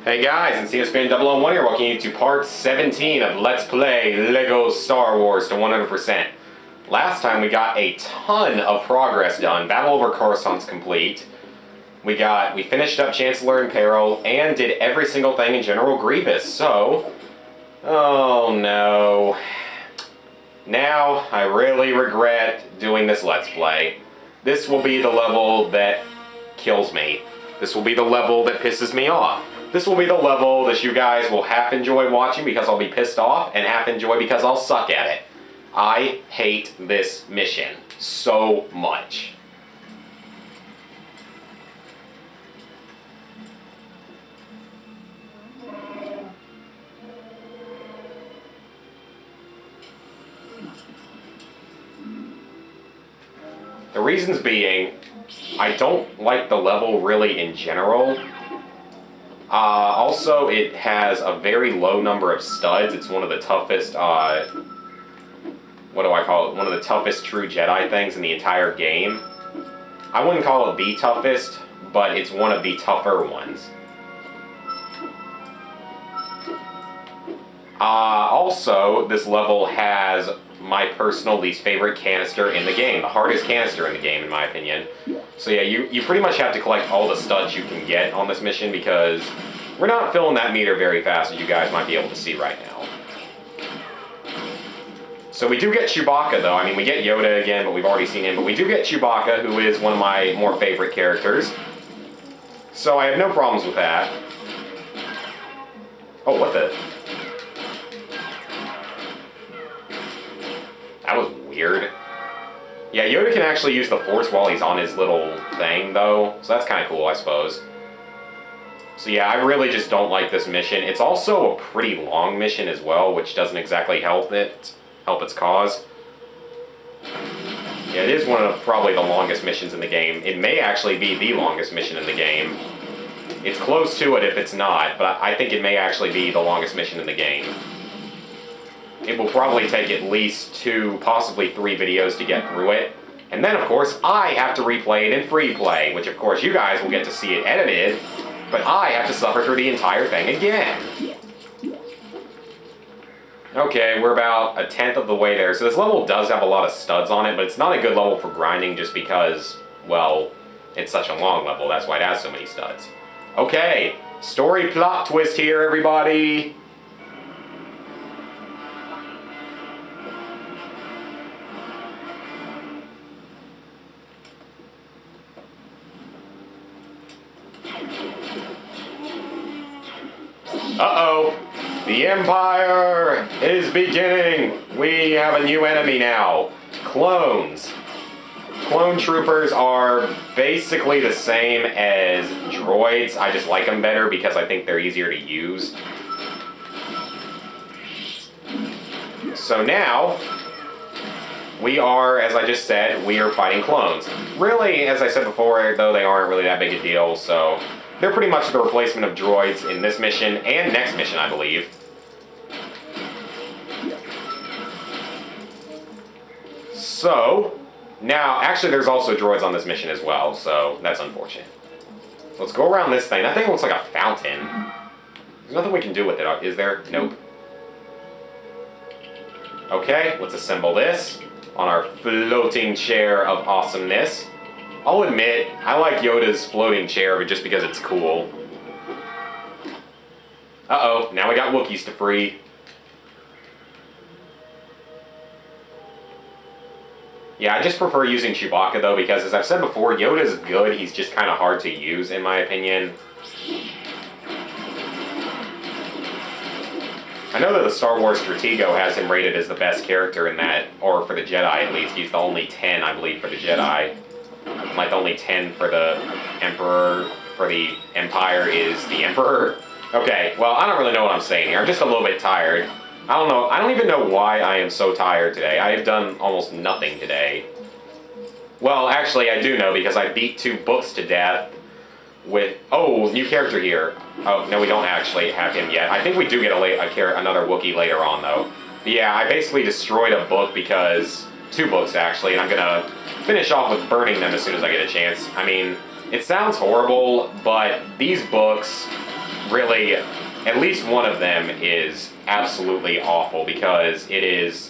Hey guys, it's CSFan001 here, welcoming you to part 17 of Let's Play LEGO Star Wars to 100%. Last time we got a ton of progress done. Battle over Coruscant's complete. We finished up Chancellor in Peril and did every single thing in General Grievous. So, oh no. Now I really regret doing this Let's Play. This will be the level that kills me. This will be the level that pisses me off. This will be the level that you guys will half enjoy watching because I'll be pissed off, and half enjoy because I'll suck at it. I hate this mission so much. The reasons being, I don't like the level really in general. Also, it has a very low number of studs. It's one of the toughest, what do I call it? One of the toughest true Jedi things in the entire game. I wouldn't call it the toughest, but it's one of the tougher ones. Also, this level has my personal least favorite canister in the game. The hardest canister in the game, in my opinion. So yeah, you pretty much have to collect all the studs you can get on this mission because we're not filling that meter very fast, as you guys might be able to see right now. So we do get Chewbacca, though. I mean, we get Yoda again, but we've already seen him. But we do get Chewbacca, who is one of my more favorite characters. So I have no problems with that. Oh, what the... That was weird. Yeah, Yoda can actually use the Force while he's on his little thing, though. So that's kind of cool, I suppose. So yeah, I really just don't like this mission. It's also a pretty long mission as well, which doesn't exactly help its cause. Yeah, it is one of probably the longest missions in the game. It may actually be the longest mission in the game. It's close to it if it's not, but I think it may actually be the longest mission in the game. It will probably take at least 2, possibly 3 videos to get through it. And then, of course, I have to replay it in free play, which, of course, you guys will get to see it edited, but I have to suffer through the entire thing again. Okay, we're about 1/10 of the way there. So this level does have a lot of studs on it, but it's not a good level for grinding just because, well, it's such a long level. That's why it has so many studs. Okay, story plot twist here, everybody. Uh-oh, the Empire is beginning. We have a new enemy now, clones. Clone troopers are basically the same as droids. I just like them better because I think they're easier to use. So now, we are, as I just said, we are fighting clones. Really, as I said before, though, they aren't really that big a deal, so... They're pretty much the replacement of droids in this mission and next mission, I believe. So, now, actually there's also droids on this mission as well, so that's unfortunate. So let's go around this thing. That thing looks like a fountain. There's nothing we can do with it, is there? Nope. Okay, let's assemble this on our floating chair of awesomeness. I'll admit, I like Yoda's floating chair just because it's cool. Uh-oh, now we got Wookiees to free. Yeah, I just prefer using Chewbacca, though, because as I've said before, Yoda's good, he's just kind of hard to use, in my opinion. I know that the Star Wars Stratego has him rated as the best character in that, or for the Jedi at least. He's the only 10, I believe, for the Jedi. Like, only 10 for the Emperor, for the Empire is the Emperor. Okay, well, I don't really know what I'm saying here. I'm just a little bit tired. I don't know. I don't even know why I am so tired today. I have done almost nothing today. Well, actually, I do know because I beat 2 books to death with... Oh, new character here. Oh, no, we don't actually have him yet. I think we do get another Wookiee later on, though. But yeah, I basically destroyed a book because... 2 books, actually, and I'm gonna finish off with burning them as soon as I get a chance. I mean, it sounds horrible, but these books really, at least one of them is absolutely awful because it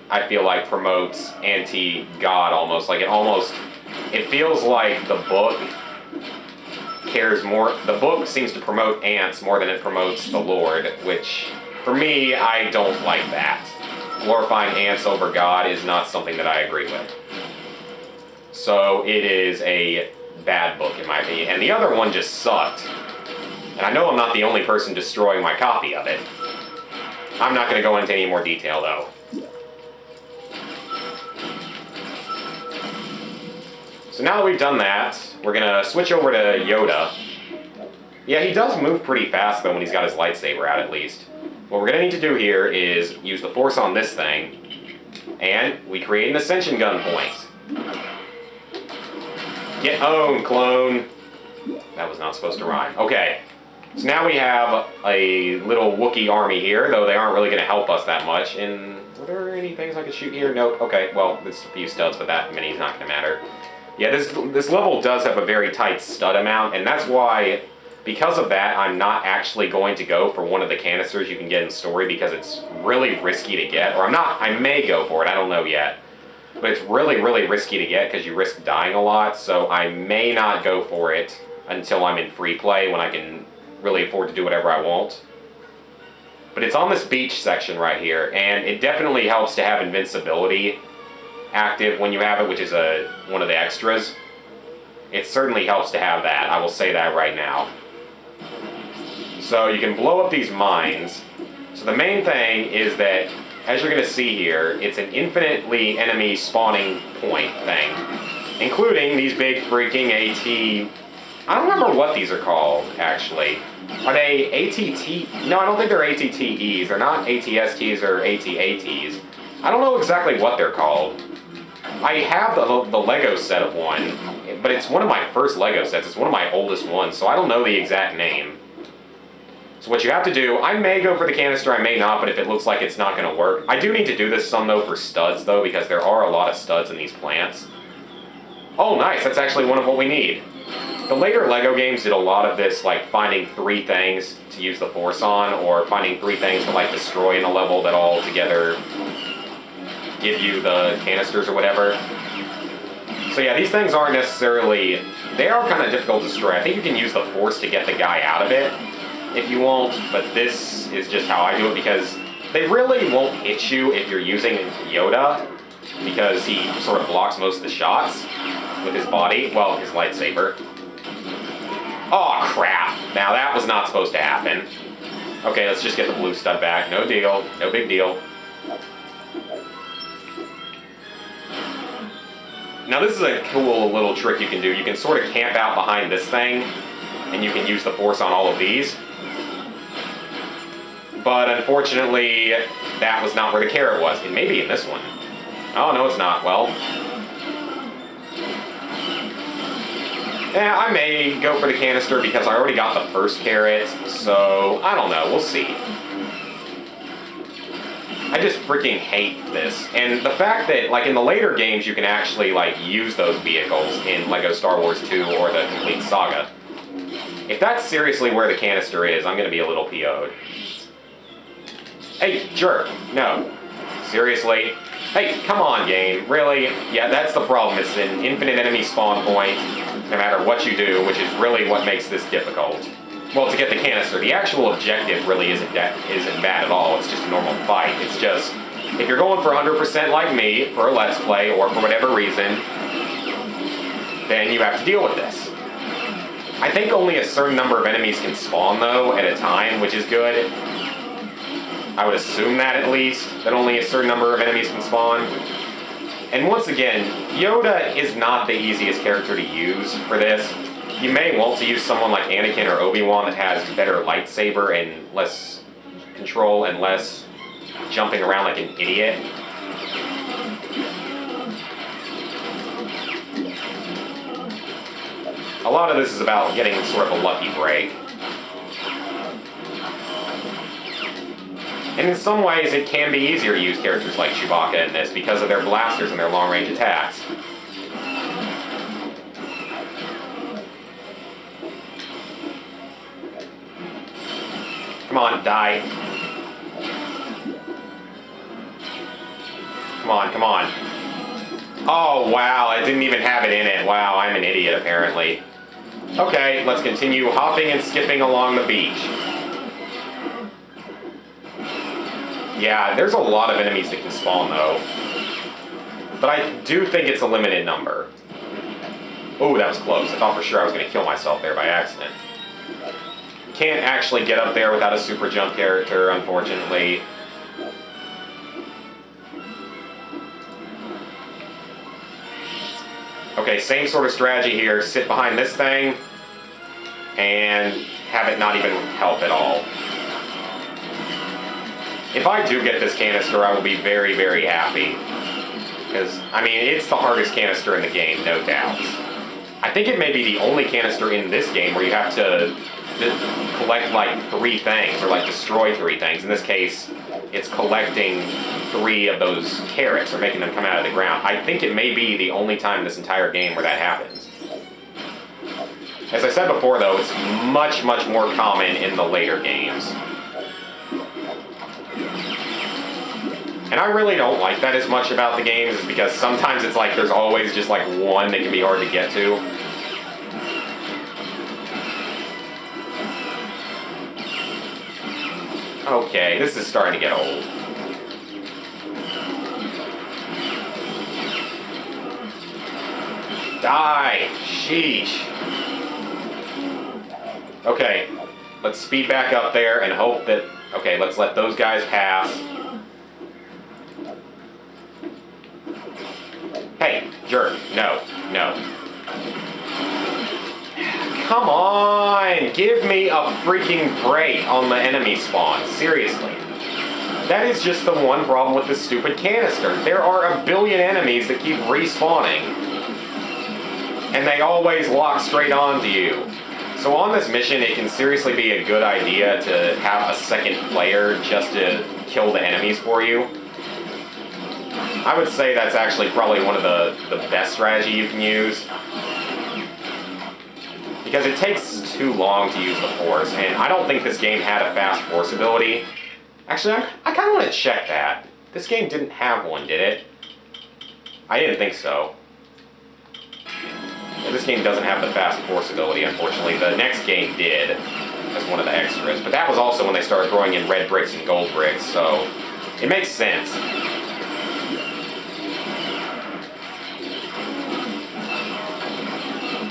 I feel like promotes anti-God almost. Like it feels like the book cares more. The book seems to promote ants more than it promotes the Lord, which for me, I don't like that. Glorifying ants over God is not something that I agree with. So it is a bad book in my opinion. And the other one just sucked. And I know I'm not the only person destroying my copy of it. I'm not going to go into any more detail though. So now that we've done that, we're going to switch over to Yoda. Yeah, he does move pretty fast though when he's got his lightsaber out at least. What we're going to need to do here is use the Force on this thing, and we create an Ascension gun point. Get owned, clone. That was not supposed to rhyme. Okay, so now we have a little Wookiee army here, though they aren't really going to help us that much. And were there any things I could shoot here? Nope. Okay, well, there's a few studs, but that many is not going to matter. Yeah, this level does have a very tight stud amount, and that's why, because of that, I'm not actually going to go for one of the canisters you can get in story because it's really risky to get. Or I may go for it, I don't know yet. But it's really, really risky to get because you risk dying a lot, so I may not go for it until I'm in free play when I can really afford to do whatever I want. But it's on this beach section right here, and it definitely helps to have invincibility active when you have it, which is one of the extras. It certainly helps to have that, I will say that right now. So you can blow up these mines. So the main thing is that, as you're going to see here, it's an infinitely enemy spawning point thing, including these big freaking AT... I don't remember what these are called, actually. Are they ATT? No, I don't think they're ATTEs. They're not ATSTs or ATATs. I don't know exactly what they're called. I have the Lego set of one, but it's one of my first Lego sets. It's one of my oldest ones, so I don't know the exact name. So what you have to do, I may go for the canister, I may not, but if it looks like it's not going to work. I do need to do this some, though, for studs, though, because there are a lot of studs in these plants. Oh, nice. That's actually one of what we need. The later Lego games did a lot of this, like finding 3 things to use the Force on, or finding 3 things to, like, destroy in a level that all together give you the canisters or whatever. So yeah, these things aren't necessarily... They are kind of difficult to destroy. I think you can use the Force to get the guy out of it if you want, but this is just how I do it because they really won't hit you if you're using Yoda because he sort of blocks most of the shots with his body, well, his lightsaber. Oh crap, now that was not supposed to happen. Okay, let's just get the blue stud back, no deal, no big deal. Now this is a cool little trick you can do. You can sort of camp out behind this thing and you can use the Force on all of these. But unfortunately, that was not where the carrot was. It may be in this one. Oh, no, it's not. Well, yeah, I may go for the canister because I already got the first carrot. So, I don't know. We'll see. I just freaking hate this. And the fact that, like, in the later games, you can actually, like, use those vehicles in LEGO Star Wars 2 or the complete saga. If that's seriously where the canister is, I'm going to be a little PO'd. Hey, jerk. No. Seriously? Hey, come on, game. Really? Yeah, that's the problem. It's an infinite enemy spawn point, no matter what you do, which is really what makes this difficult. Well, to get the canister. The actual objective really isn't bad at all. It's just a normal fight. It's just, if you're going for 100% like me, for a Let's Play, or for whatever reason, then you have to deal with this. I think only a certain number of enemies can spawn, though, at a time, which is good. I would assume that, at least, that only a certain number of enemies can spawn. And once again, Yoda is not the easiest character to use for this. You may want to use someone like Anakin or Obi-Wan that has better lightsaber and less control and less jumping around like an idiot. A lot of this is about getting sort of a lucky break. And in some ways, it can be easier to use characters like Chewbacca in this because of their blasters and their long-range attacks. Come on, die. Come on, come on. Oh, wow, I didn't even have it in it. Wow, I'm an idiot, apparently. Okay, let's continue hopping and skipping along the beach. Yeah, there's a lot of enemies that can spawn, though. But I do think it's a limited number. Oh, that was close. I thought for sure I was going to kill myself there by accident. Can't actually get up there without a super jump character, unfortunately. Okay, same sort of strategy here. Sit behind this thing and have it not even help at all. If I do get this canister, I will be very, very happy. Because, I mean, it's the hardest canister in the game, no doubt. I think it may be the only canister in this game where you have to collect like 3 things, or like destroy 3 things. In this case, it's collecting 3 of those carrots, or making them come out of the ground. I think it may be the only time in this entire game where that happens. As I said before, though, it's much, much more common in the later games. And I really don't like that as much about the games, is because sometimes it's like there's always just like one that can be hard to get to. Okay, this is starting to get old. Die! Sheesh. Okay, let's speed back up there and hope that... Okay, let's let those guys pass. Hey, jerk. No, no. Come on! Give me a freaking break on the enemy spawn. Seriously. That is just the one problem with this stupid canister. There are a billion enemies that keep respawning. And they always lock straight onto you. So on this mission, it can seriously be a good idea to have a second player just to kill the enemies for you. I would say that's actually probably one of the best strategy you can use. Because it takes too long to use the force, and I don't think this game had a fast force ability. Actually, I kind of want to check that. This game didn't have one, did it? I didn't think so. Yeah, this game doesn't have the fast force ability, unfortunately. The next game did, as one of the extras. But that was also when they started throwing in red bricks and gold bricks, so it makes sense.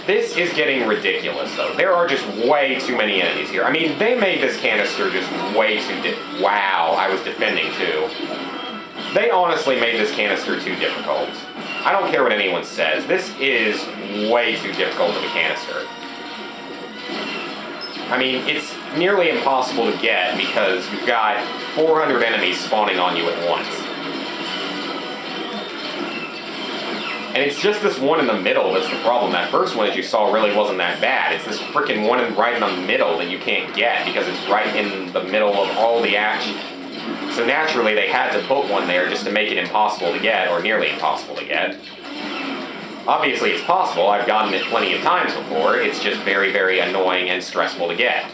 This is getting ridiculous, though. There are just way too many enemies here. I mean, they made this canister just way too wow, I was defending, too. They honestly made this canister too difficult. I don't care what anyone says. This is way too difficult of a canister. I mean, it's nearly impossible to get because you've got 400 enemies spawning on you at once. And it's just this one in the middle that's the problem. That first one, as you saw, really wasn't that bad. It's this freaking one right in the middle that you can't get because it's right in the middle of all the action. So naturally, they had to put one there just to make it impossible to get, or nearly impossible to get. Obviously, it's possible. I've gotten it plenty of times before. It's just very, very annoying and stressful to get.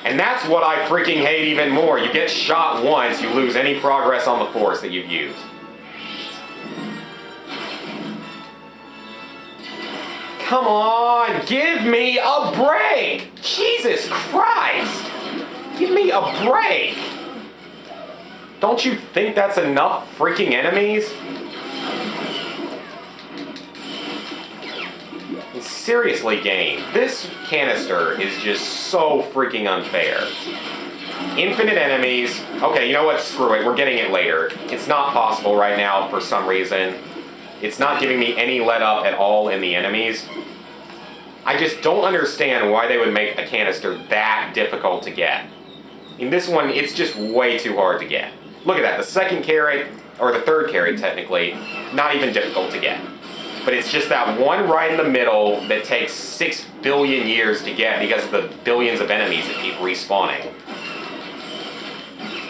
And that's what I freaking hate even more. You get shot once, you lose any progress on the force that you've used. Come on, give me a break! Jesus Christ! Give me a break! Don't you think that's enough freaking enemies? Seriously, game, this canister is just so freaking unfair. Infinite enemies. Okay, you know what? Screw it. We're getting it later. It's not possible right now for some reason. It's not giving me any let up at all in the enemies. I just don't understand why they would make a canister that difficult to get. In this one, it's just way too hard to get. Look at that. The second carrot, or the third carrot technically, not even difficult to get. But it's just that one right in the middle that takes 6 billion years to get because of the billions of enemies that keep respawning.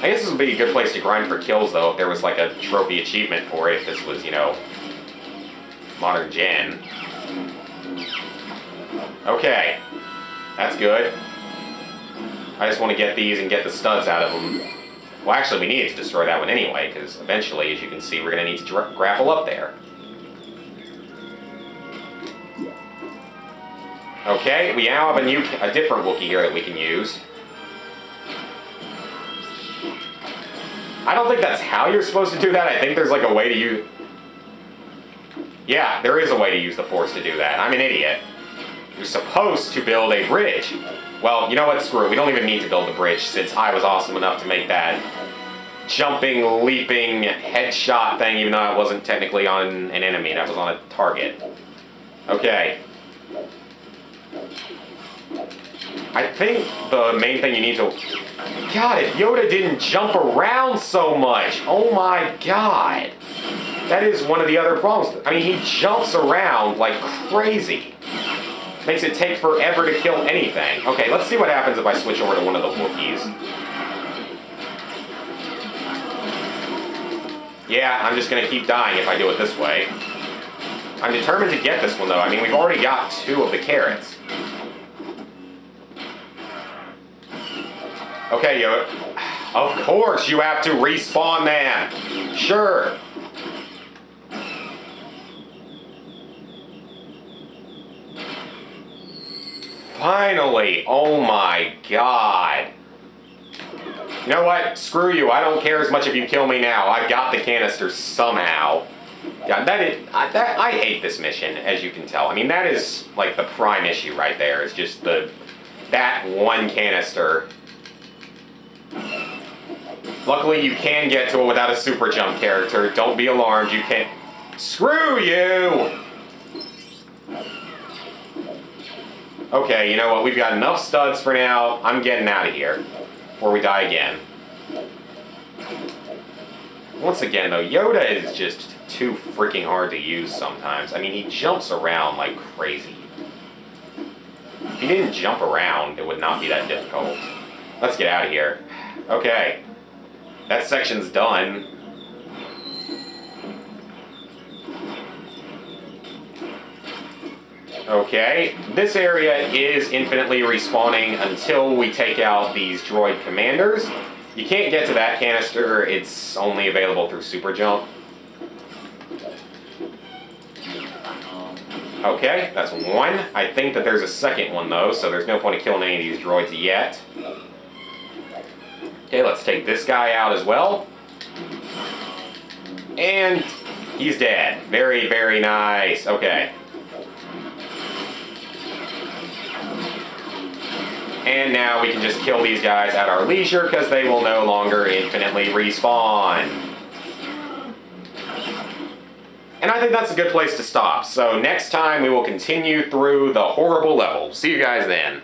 I guess this would be a good place to grind for kills, though, if there was like a trophy achievement for it, if this was, you know, modern gen. Okay, that's good. I just want to get these and get the studs out of them. Well, actually, we needed to destroy that one anyway, because eventually, as you can see, we're going to need to grapple up there. Okay, we now have a different Wookiee here that we can use. I don't think that's how you're supposed to do that. I think there's like a way to use... Yeah, there is a way to use the Force to do that. I'm an idiot. You're supposed to build a bridge. Well, you know what? Screw it. We don't even need to build the bridge since I was awesome enough to make that jumping, leaping, headshot thing, even though it wasn't technically on an enemy. That was on a target. Okay. I think the main thing you need to... God, if Yoda didn't jump around so much. Oh my God. That is one of the other problems. I mean, he jumps around like crazy. Makes it take forever to kill anything. Okay, let's see what happens if I switch over to one of the Wookiees. Yeah, I'm just going to keep dying if I do it this way. I'm determined to get this one, though. I mean, we've already got 2 of the carrots. Okay, Yoda. Of course you have to respawn, man. Sure. Finally! Oh my God! You know what? Screw you. I don't care as much if you kill me now. I've got the canister somehow. Yeah, I hate this mission, as you can tell. I mean, that is like the prime issue right there. It's just that one canister. Luckily, you can get to it without a super jump character. Don't be alarmed. You can't. Screw you! Okay, you know what? We've got enough studs for now. I'm getting out of here before we die again. Once again, though, Yoda is just too freaking hard to use sometimes. I mean, he jumps around like crazy. If he didn't jump around, it would not be that difficult. Let's get out of here. Okay. That section's done. Okay, this area is infinitely respawning until we take out these droid commanders. You can't get to that canister, it's only available through super jump. Okay, that's one. I think that there's a second one though, so there's no point in killing any of these droids yet. Okay, let's take this guy out as well. And he's dead. Very, very nice. Okay. And now we can just kill these guys at our leisure because they will no longer infinitely respawn. And I think that's a good place to stop. So next time we will continue through the horrible level. See you guys then.